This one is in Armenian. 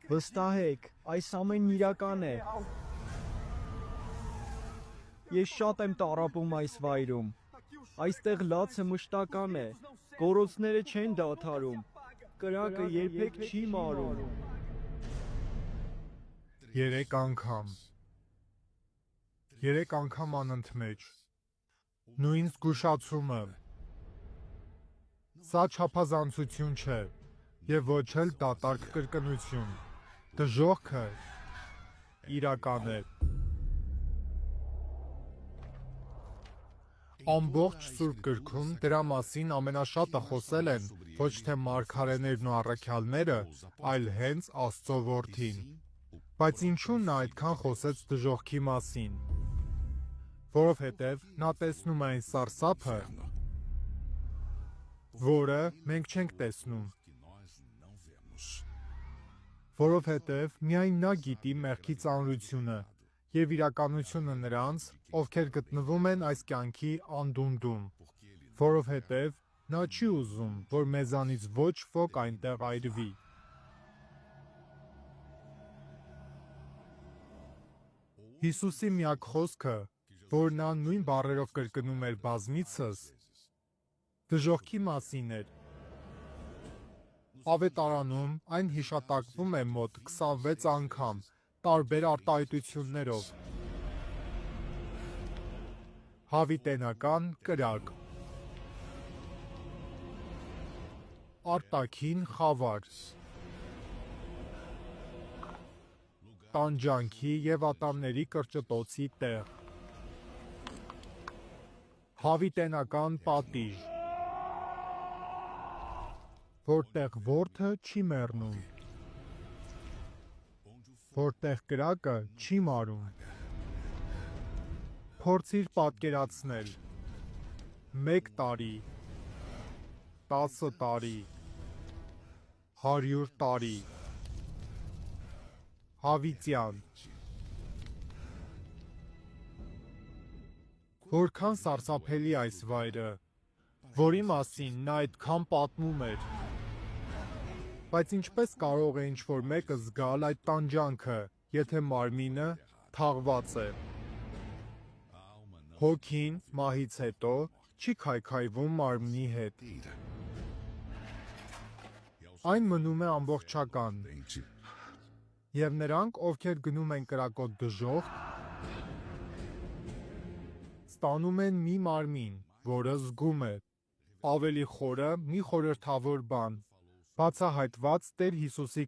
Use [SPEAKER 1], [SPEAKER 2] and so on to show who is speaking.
[SPEAKER 1] Վստահեք, այս ամենն իրական է։ Ես շատ եմ տառապում այս վայրում։ Այստեղ լացը մշտական է, գոռոցները չեն դադարում, կրակը երբեք չի մարում։
[SPEAKER 2] 3 անգամ։ 3 անգամ անընդմեջ։ Նույն զգուշացումը։ Սա չափազանցություն չէ, եւ ոչ էլ դատարկ կրկնություն։ Դժոխքը իրական է։ Ամբողջ Սուրբ գրքում դրա մասին ամենաշատը խոսել են ոչ թե մարգարեներն ու առաքյալները, այլ հենց Աստծո որդին։ Բայց ինչու նա այդքան խոսեց դժոխքի մասին։ Որովհետև նա տեսնում է այն սարսափը, որը մենք չենք տեսնում։ Որովհետև միայն նա գիտի մեղքի ծանրությունը և իրականությունը նրանց, ովքեր գտնվում են այս կյանքի անդունդում, որովհետև նա չի ուզում, որ մեզանից ոչ ոք այնտեղ այրվի։ Հիսուսի միակ խոսքը, որ նա նույն բառերով կրկնում էր բազմիցս, դժոխքի մասին էր։ Ավետարանում այն հիշատակվում է մոտ 26 անգամ, տարբեր արտահայտություններով։ Հավիտենական կրակ։ Արտաքին խավար։ Տանջանքի և ատամների կրճտոցի տեղ։ Հավիտենական պատիժ։ Որտեղ որդը չի մեռնում։ Որտեղ կրակը չի մարում։ Փորձիր պատկերացնել 1 տարի, 10 տարի, 100 տարի։ Հավիտյան։ Որքան սարսափելի այս վայրը, որի մասին նա այդքան պատմում էր։ Բայց ինչպես կարող է ինչ-որ մեկը զգալ այդ տանջանքը, եթե մարմինը թաղված է։ Հոգին մահից հետո չի քայքայվում մարմնի հետ։ Այն մնում է ամբողջական։ Եվ նրանք, ովքեր գնում են կրակոտ դժոխք, ստանում են մի մարմին, որը զգում է։ Ավելի խորը մի խորհրդավոր բան, բացահայտված Տեր Հիսուսի